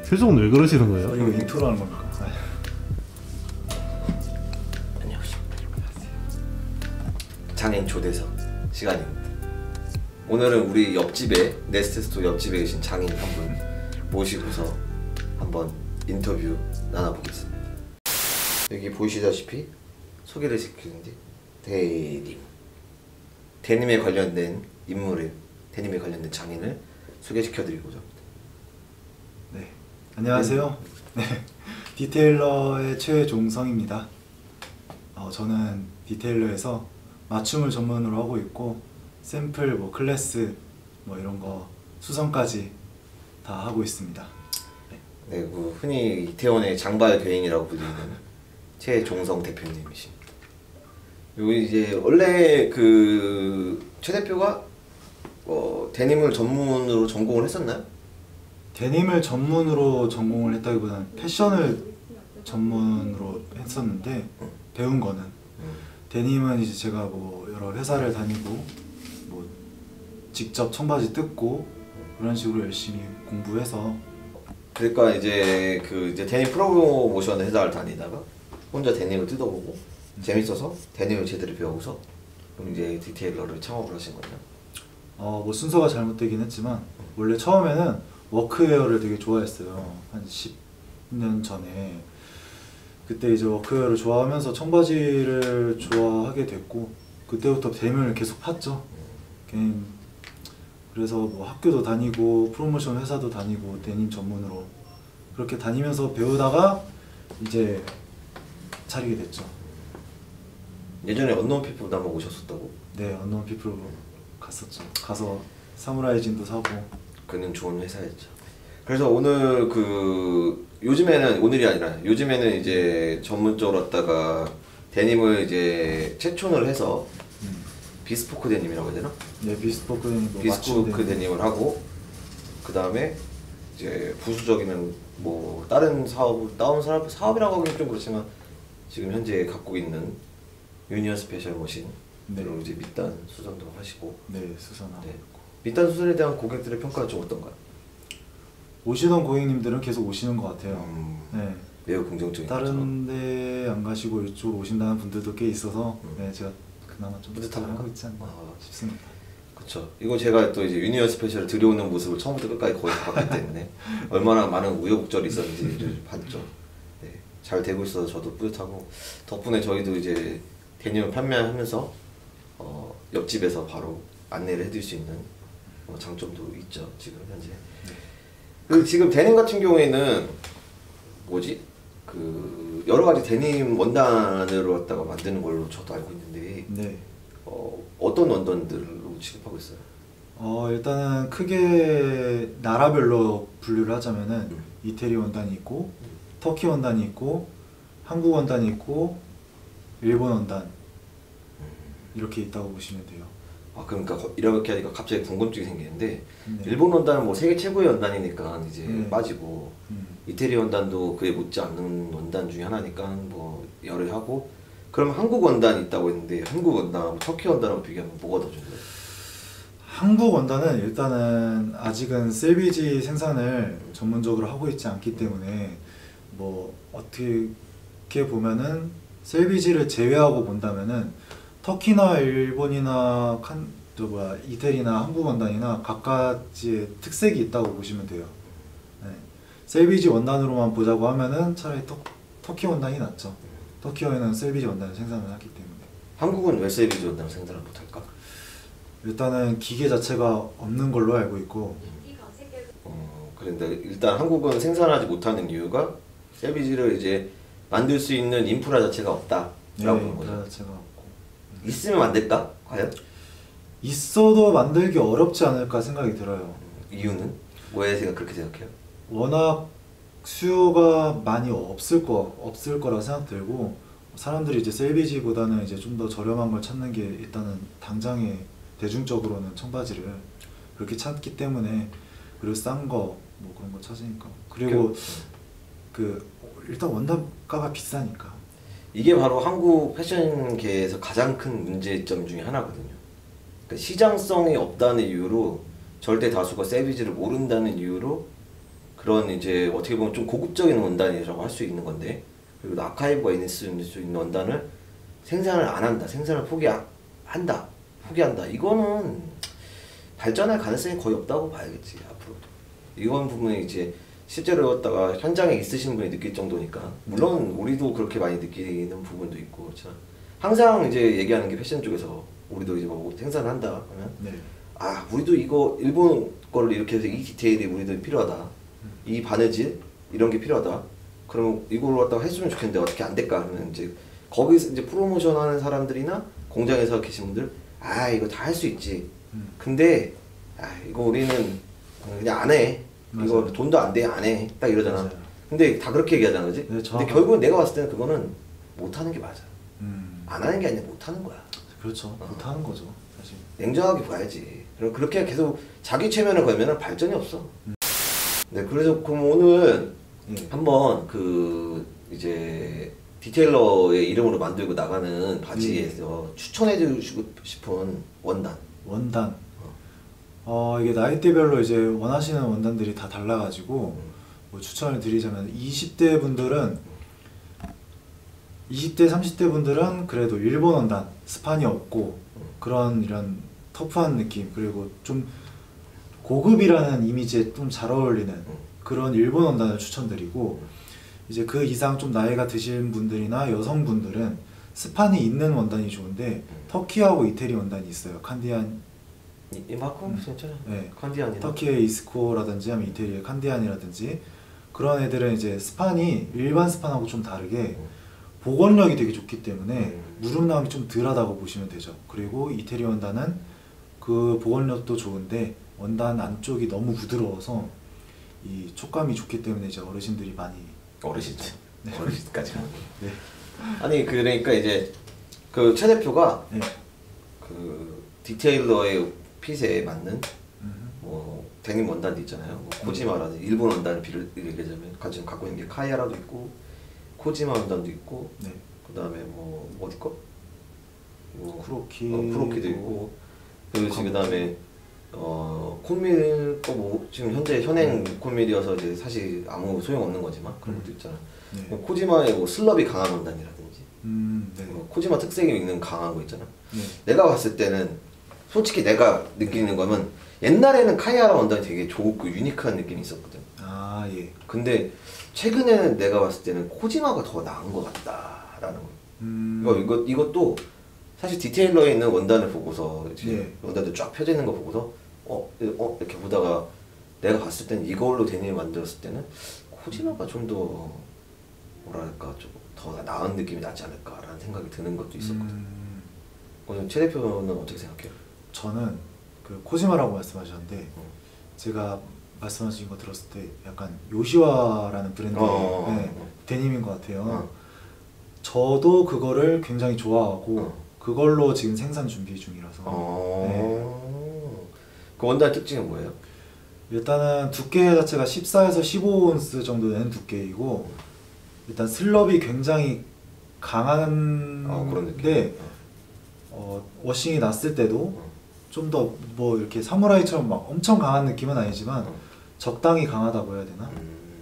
표정은 왜 그러시는 거예요? 이거 인트로 하는 겁니까? 안녕하십니까. 장인 초대석 시간입니다. 오늘은 우리 옆집에 네스테스토 옆집에 계신 장인 한 분 모시고서 한번 인터뷰 나눠보겠습니다. 여기 보이시다시피 소개를 시키는데 데님에 관련된 인물을, 데님에 관련된 장인을 소개시켜드리고자 합니다. 네, 안녕하세요. 네, 디테일러의 최종성입니다. 저는 디테일러에서 맞춤을 전문으로 하고 있고 샘플, 클래스 이런 거 수선까지 다 하고 있습니다. 네, 흔히 이태원의 장발 괴인이라고 불리는 최종성 대표님이십니다. 여기 이제 원래 최 대표가 데님을 전문으로 전공을 했었나요? 데님을 전문으로 전공을 했다기보다는 패션을 전문으로 했었는데 배운 거는 데님은 이제 제가 여러 회사를 다니고 직접 청바지 뜯고 그런 식으로 열심히 공부해서, 그러니까 이제 데님 프로모션 회사를 다니다가 혼자 데님을 뜯어보고 재밌어서 데님을 제대로 배우고서 그럼 이제 디테일러를 창업을 하신 거죠? 순서가 잘못되긴 했지만 원래 처음에는 워크웨어를 되게 좋아했어요. 한 10년 전에. 그때 이제 워크웨어를 좋아하면서 청바지를 좋아하게 됐고 그때부터 데님을 계속 팠죠. 그래서 학교도 다니고 프로모션 회사도 다니고 데님 전문으로 그렇게 다니면서 배우다가 이제 차리게 됐죠. 예전에 언노운 피플도 한번 오셨었다고? 네, 언노운 피플로 갔었죠. 가서 사무라이 진도 사고. 그는 좋은 회사였죠. 그래서 오늘 오늘이 아니라 요즘에는 이제 전문적으로 했다가 데님을 이제 채촌을 해서 비스포크 데님이라고 해야 되나? 네, 비스포크 데님, 비스포크 데님을 하고 그 다음에 이제 부수적인 다른 사업이라고 하기는 좀 그렇지만 지금 현재 갖고 있는 유니언 스페셜 머신 그리고 이제 밑단 수선도 하시고. 네, 수선하고. 네. 밑단 수선에 대한 고객들의 평가는 좀 어떤가요? 오시던 고객님들은 계속 오시는 것 같아요. 네. 매우 긍정적인 다른 데 안 가시고 이쪽으로 오신다는 분들도 꽤 있어서 네, 제가 그나마 좀 잘하고 있지 않나 싶습니다. 그렇죠. 이거 제가 또 이제 유니언 스페셜을 들여오는 모습을 처음부터 끝까지 거의 다 봤기 때문에 얼마나 많은 우여곡절이 있었는지를 봤죠. 네, 잘 되고 있어서 저도 뿌듯하고 덕분에 저희도 이제 데님을 판매하면서 옆집에서 바로 안내를 해드릴 수 있는 장점도 있죠. 지금 현재. 지금 데님 같은 경우에는 여러 가지 데님 원단으로 갖다가 만드는 걸로 저도 알고 있는데 네. 어떤 원단들로 취급하고 있어요? 일단은 크게 나라별로 분류를 하자면은 이태리 원단이 있고 터키 원단이 있고 한국 원단이 있고 일본 원단 이렇게 있다고 보시면 돼요. 그러니까 이렇게 하니까 갑자기 궁금증이 생기는데 네. 일본 원단은 세계 최고의 원단이니까 이제 빠지고 이태리 원단도 그에 못지않는 원단 중에 하나니까 열애하고 그러면 한국 원단이 있다고 했는데 한국 원단하고 터키 원단하고 비교하면 뭐가 더 좋나요? 한국 원단은 일단은 아직은 셀비지 생산을 전문적으로 하고 있지 않기 때문에 어떻게 보면은 셀비지를 제외하고 본다면은 터키나 일본이나 이태리나 한국 원단이나 각가지의 특색이 있다고 보시면 돼요. 네. 셀비지 원단으로만 보자고 하면은 차라리 터키 원단이 낫죠. 터키어에는 셀비지 원단을 생산을 하기 때문에. 한국은 왜 셀비지 원단을 생산을 못할까? 일단은 기계 자체가 없는 걸로 알고 있고. 그런데 일단 한국은 생산하지 못하는 이유가 셀비지를 이제 만들 수 있는 인프라 자체가 없다라고 보는 거죠. 인프라 자체가 없고. 있으면 만들까? 과연? 있어도 만들기 어렵지 않을까 생각이 들어요. 이유는? 왜 그렇게 생각해요? 워낙 수요가 많이 없을 거라 생각 들고 사람들이 이제 셀비지보다는 이제 좀 더 저렴한 걸 찾는 게 일단은 당장에 대중적으로는 청바지를 그렇게 찾기 때문에 그리고 싼 거 그런 거 찾으니까 그리고 일단 원단가가 비싸니까 이게 바로 한국 패션계에서 가장 큰 문제점 중에 하나거든요. 그러니까 시장성이 없다는 이유로 절대 다수가 세비지를 모른다는 이유로 그런 이제 어떻게 보면 좀 고급적인 원단이라고 할 수 있는 건데, 그리고 아카이브가 있을 수 있는 원단을 생산을 안 한다, 생산을 포기한다. 이거는 발전할 가능성이 거의 없다고 봐야겠지 앞으로도. 이건 부분이 이제 실제로 갖다가 현장에 있으신 분이 느낄 정도니까, 물론 우리도 그렇게 많이 느끼는 부분도 있고 그렇지만, 항상 이제 얘기하는 게 패션 쪽에서 우리도 이제 뭐 생산을 한다 하면 네. 아 우리도 이거 일본 거를 이렇게 해서 이 디테일이 우리도 필요하다, 이 바느질 이런 게 필요하다, 그럼 이걸 갖다가 했으면 좋겠는데 어떻게 안 될까 하면 이제 거기서 이제 프로모션 하는 사람들이나 공장에서 계신 분들, 아 이거 다 할 수 있지, 근데 아 이거 우리는 그냥 안 해, 이거 맞아요. 돈도 안 돼, 안 해, 딱 이러잖아. 맞아요. 근데 다 그렇게 얘기하잖아, 그지? 네, 근데 정확하게. 결국은 내가 봤을 때는 그거는 못 하는 게 맞아. 음. 안 하는 게 아니라 못 하는 거야. 그렇죠. 못하는 거죠, 사실. 냉정하게 봐야지. 그럼 그렇게 계속 자기 최면을 걸면은 발전이 없어. 네, 그래서 그럼 오늘 예. 한번 그 이제 디테일러의 이름으로 만들고 나가는 바지에서 추천해주고 싶은 원단. 원단. 이게 나이대별로 이제 원하시는 원단들이 다 달라가지고 뭐 추천을 드리자면 20대 분들은 20대 30대 분들은 그래도 일본 원단 스판이 없고 그런 이런 터프한 느낌, 그리고 좀 고급이라는 이미지에 좀 잘 어울리는 그런 일본 원단을 추천드리고, 이제 그 이상 좀 나이가 드신 분들이나 여성분들은 스판이 있는 원단이 좋은데 터키하고 이태리 원단이 있어요. 칸디안, 이만큼 괜찮아. 네. 컨디안이나. 터키의 이스코라든지 아니면 이태리의 칸디안이라든지 그런 애들은 이제 스판이 일반 스판하고 좀 다르게 복원력이 되게 좋기 때문에 무릎나움이 좀 덜하다고 보시면 되죠. 그리고 이태리 원단은 그 복원력도 좋은데 원단 안쪽이 너무 부드러워서 이 촉감이 좋기 때문에 이제 어르신들이 많이 어르신들. 네. 어르신까지. 네. 아니 그러니까 이제 그 최 대표가 네. 그 디테일러의 핏에 맞는 뭐 데님 원단도 있잖아요. 뭐 코지마라든지 일본 원단을 얘기하자면 지금 갖고 있는 게 카이아라도 있고 코지마 원단도 있고, 네. 그다음에 뭐 어디 거? 뭐 쿠로키. 쿠로키도 있고, 그리고 그다음에 콤밀 거 뭐 지금 현재 현행 콤밀이어서 이제 사실 아무 소용 없는 거지만 그런 것도 있잖아. 네. 코지마의 뭐 슬럽이 강한 원단이라든지, 네. 코지마 특색이 있는 강한 거 있잖아. 네. 내가 봤을 때는 솔직히 내가 느끼는 거면 옛날에는 카이아라 원단이 되게 좋고 유니크한 느낌이 있었거든. 아, 예. 근데 최근에는 내가 봤을 때는 코지마가 더 나은 것 같다라는 거. 이것도 사실 디테일러에 있는 원단을 보고서 이제 예. 원단들 쫙 펴져 있는 거 보고서 이렇게 보다가 내가 봤을 때는 이걸로 데님을 만들었을 때는 코지마가 좀 더 뭐랄까 좀 더 나은 느낌이 나지 않을까라는 생각이 드는 것도 있었거든. 오늘 최 대표는 어떻게 생각해요? 저는 그 코지마라고 말씀하셨는데 제가 말씀하신 거 들었을 때 약간 요시와라는 브랜드의 네, 데님인 것 같아요. 저도 그거를 굉장히 좋아하고 그걸로 지금 생산 준비 중이라서. 네. 그 원단 특징은 뭐예요? 일단은 두께 자체가 14에서 15온스 정도 되는 두께이고, 일단 슬럽이 굉장히 그런 강한데 워싱이 났을 때도 좀 더 뭐 이렇게 사무라이처럼 막 엄청 강한 느낌은 아니지만 적당히 강하다고 해야 되나?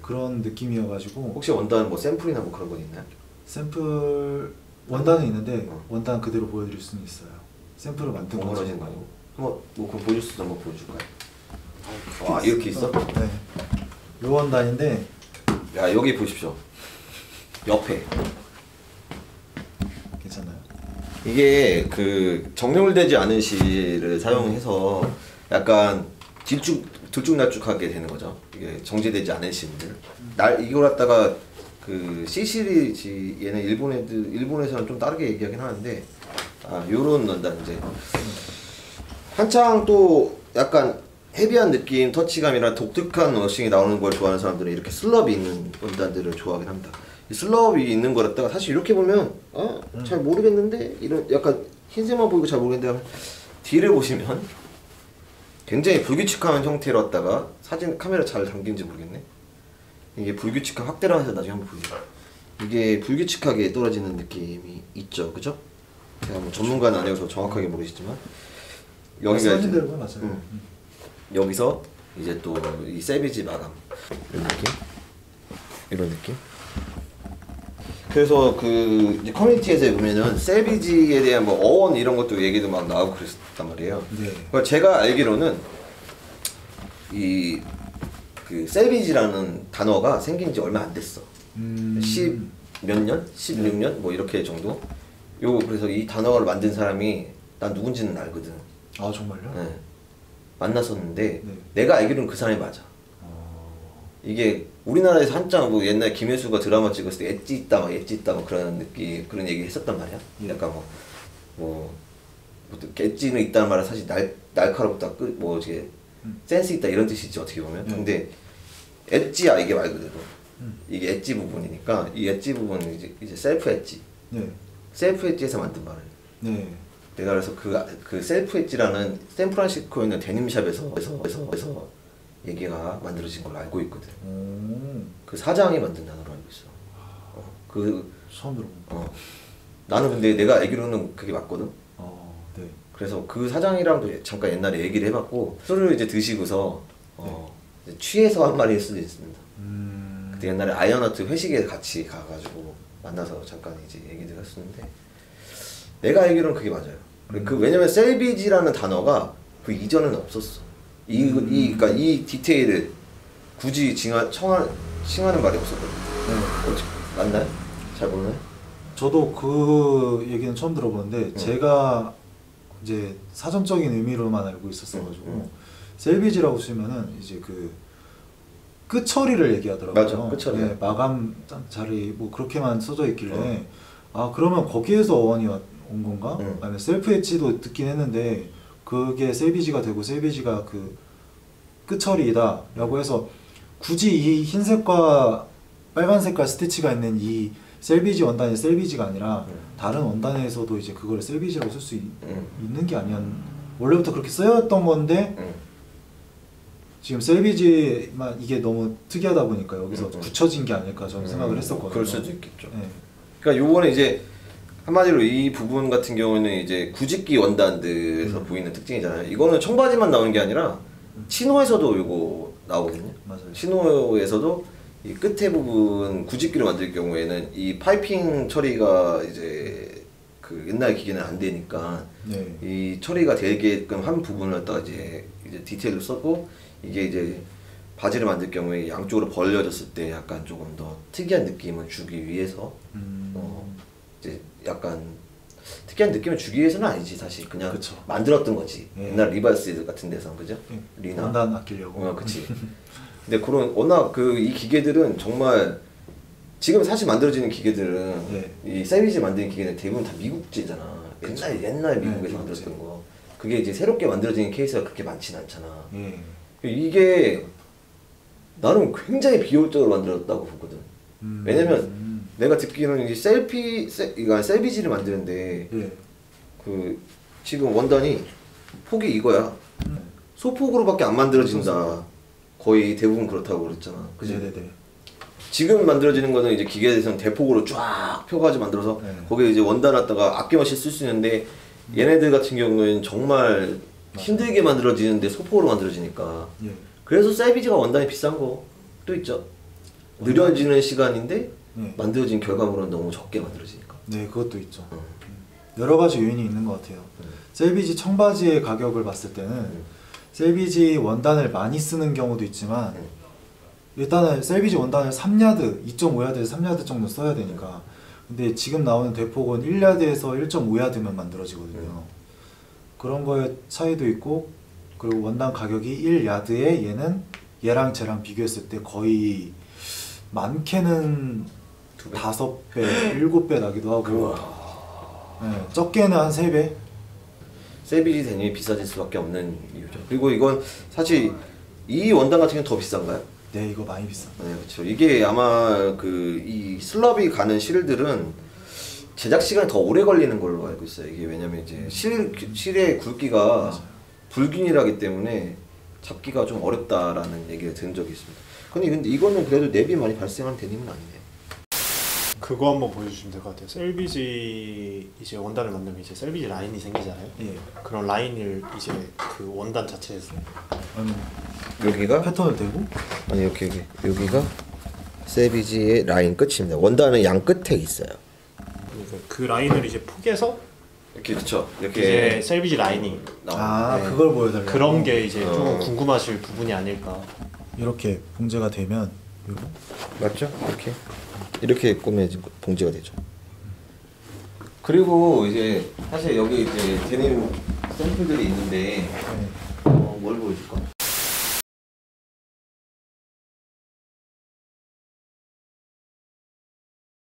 그런 느낌이어가지고. 혹시 원단 뭐 샘플이나 뭐 그런 건 있나요? 샘플 원단은 있는데 원단 그대로 보여드릴 수는 있어요. 샘플을 만든 거죠. 원하시는 거 아니고? 한번 뭐 그럼 보여줄 수도 한번 보여줄까요? 와 이렇게 있어? 네. 요 원단인데, 야 여기 보십시오. 옆에 괜찮나요? 이게 그 정렬되지 않은 실을 사용해서 약간 들쭉날쭉하게 되는 거죠. 이게 정제되지 않은 실들. 이걸 갖다가 그 C 시리즈 얘는 일본에서는 좀 다르게 얘기하긴 하는데, 요런 원단 이제 한창 또 약간 헤비한 느낌, 터치감이랑 독특한 워싱이 나오는 걸 좋아하는 사람들은 이렇게 슬럽이 있는 원단들을 좋아하긴 합니다. 이 슬럽이 있는 걸 갖다가 사실 이렇게 보면 잘 모르겠는데, 이런 약간 흰색만 보이고 잘 모르겠는데 하면 뒤를 보시면 굉장히 불규칙한 형태로 왔다가 사진 카메라 잘 담긴지 모르겠네. 이게 불규칙한 확대를 해서 나중에 한번 보여요. 이게 불규칙하게 떨어지는 느낌이 있죠, 그죠? 제가 뭐 전문가는 아니어서 정확하게 모르시지만 여기가 말씀하신 이제 대로 맞아요. 여기서 이제 또 이 세비지 마감 이런 느낌, 이런 느낌. 그래서 그 이제 커뮤니티에서 보면은 세비지에 대한 뭐 어원 이런 것도 얘기도 막 나오고 그랬단 말이에요. 네. 그러니까 제가 알기로는 이 그 세비지라는 단어가 생긴 지 얼마 안 됐어. 10 몇 년? 16년? 뭐 이렇게 정도? 그래서 이 단어를 만든 사람이 난 누군지는 알거든. 아 정말요? 네. 만났었는데 네. 내가 알기로는 그 사람이 맞아. 이게 우리나라에서 한창 뭐 옛날 김혜수가 드라마 찍었을 때 엣지 있다 막 엣지 있다 막 그런 느낌 그런 얘기 했었단 말이야. 약간 뭐 엣지는 있다는 말은 사실 날카롭다 뭐 이게 센스 있다 이런 뜻이지 어떻게 보면. 근데 엣지야 이게 말 그대로. 이게 엣지 부분이니까 이 엣지 부분은 이제 셀프 엣지. 네. 셀프 엣지에서 만든 말을. 네. 내가 그래서 그 셀프 엣지라는 샌프란시스코에 있는 데님샵에서 얘기가 만들어진 걸로 알고 있거든. 그 사장이 만든 단어로 알고 있어. 처음 들어본. 나는 근데 내가 알기로는 그게 맞거든. 네. 그래서 그 사장이랑도 잠깐 옛날에 얘기를 해봤고 술을 이제 드시고서 이제 취해서 한 말일 수도 있습니다. 그때 옛날에 아이언하트 회식에 같이 가가지고 만나서 잠깐 이제 얘기를 했었는데 내가 알기로는 그게 맞아요. 왜냐면 셀비지라는 단어가 그 이전에는 없었어. 그러니까 이 디테일을 굳이 칭하는 말이 없었거든. 맞나요? 잘 모르나요? 저도 그 얘기는 처음 들어보는데 제가 이제 사전적인 의미로만 알고 있었어가지고 셀비지라고 쓰면은 이제 그 끝처리를 얘기하더라고요. 맞아, 끝처리. 네, 마감 자리 뭐 그렇게만 써져 있길래 아 그러면 거기에서 어원이 온 건가? 아니면 셀프 엣지도 듣긴 했는데 그게 셀비지가 되고 셀비지가 그 끝처리이다 라고 해서 굳이 이 흰색과 빨간색깔 스티치가 있는 이 셀비지 원단이 셀비지가 아니라 다른 원단에서도 이제 그걸 셀비지라고 쓸 수 있는 게 아니었 원래부터 그렇게 쓰였던 건데 지금 셀비지만 이게 너무 특이하다 보니까 여기서 굳혀진 게 아닐까 저는 생각을 했었거든요. 그럴 수도 있겠죠. 네. 그러니까 요번에 이제 한마디로 이 부분 같은 경우는 이제 구직기 원단들에서 보이는 특징이잖아요. 이거는 청바지만 나오는 게 아니라 치노에서도 이거 나오거든요. 맞아요. 치노에서도 이 끝에 부분 구직기를 만들 경우에는 이 파이핑 처리가 이제 그 옛날 기계는 안 되니까 네. 이 처리가 되게끔 한 부분을 갖다가 이제 디테일로 썼고 이게 이제 바지를 만들 경우에 양쪽으로 벌려졌을 때 약간 조금 더 특이한 느낌을 주기 위해서 이제 약간 특이한 느낌을 주기 위해서는 아니지 사실 그냥 그쵸. 만들었던 거지. 예. 옛날 리바이스 같은 데서 그죠? 리나 원단 아끼려고. 그치. 근데 그런 워낙 이 기계들은 정말 지금 사실 만들어지는 기계들은 이 세비지 만드는 기계는 대부분 다 미국제잖아. 옛날 미국에서 만들었던 거. 그게 이제 새롭게 만들어지는 케이스가 그렇게 많지는 않잖아. 이게 나는 굉장히 비효율적으로 만들었다고 보거든. 왜냐면 내가 듣기로는 이 셀비지를 만드는데 그 지금 원단이 폭이 이거야. 소폭으로밖에 안 만들어진다. 거의 대부분 그렇다고 그랬잖아. 그지? 네네네. 지금 만들어지는 거는 이제 기계에서는 대폭으로 쫙 펴가지고 만들어서 거기에 이제 원단 갖다가 아낌없이 쓸 수 있는데 얘네들 같은 경우는 정말 힘들게 만들어지는데 소폭으로 만들어지니까 그래서 셀비지가 원단이 비싼 것도 있죠. 느려지는 시간인데 만들어진 결과물은 너무 적게 만들어지니까. 네, 그것도 있죠. 여러 가지 요인이 있는 것 같아요. 셀비지 청바지의 가격을 봤을 때는 셀비지 원단을 많이 쓰는 경우도 있지만 일단은 셀비지 원단을 3야드, 2.5야드에서 3야드 정도 써야 되니까 근데 지금 나오는 대폭은 1야드에서 1.5야드면 만들어지거든요. 그런 거에 차이도 있고 그리고 원단 가격이 1야드에 얘랑 쟤랑 비교했을 때 거의 많게는 5배, 7배 나기도 하고 네, 적게는 한 3배? 셀비지 데님이 비싸질 수밖에 없는 이유죠. 그리고 이건 사실 이 원단 같은 경우는 더 비싼가요? 네, 이거 많이 비싸. 네, 그렇죠. 이게 아마 이 슬럽이 가는 실들은 제작 시간이 더 오래 걸리는 걸로 알고 있어요. 이게 왜냐면 이제 실의 굵기가 불균일하기 때문에 잡기가 좀 어렵다라는 얘기를 들은 적이 있습니다. 근데 이거는 그래도 랩이 많이 발생하는 데님은 아니네요. 그거 한번 보여주시면 될 것 같아요. 셀비지 이제 원단을 만들면 이제 셀비지 라인이 생기잖아요. 예. 그런 라인을 이제 그 원단 자체에서 아니, 여기가 패턴을 대고 아니 이렇게 여기가 세비지의 라인 끝입니다. 원단은 양 끝에 있어요. 그 라인을 이제 포개서 이렇게 그렇죠. 이제 이렇게 셀비지 라인이 아 네. 그걸 보여달라고. 그런 게 이제 조금 궁금하실 부분이 아닐까. 이렇게 봉제가 되면 요거 맞죠? 이렇게 꾸며진 봉제가 되죠. 그리고 이제 사실 여기 이제 데님 샘플들이 있는데 네.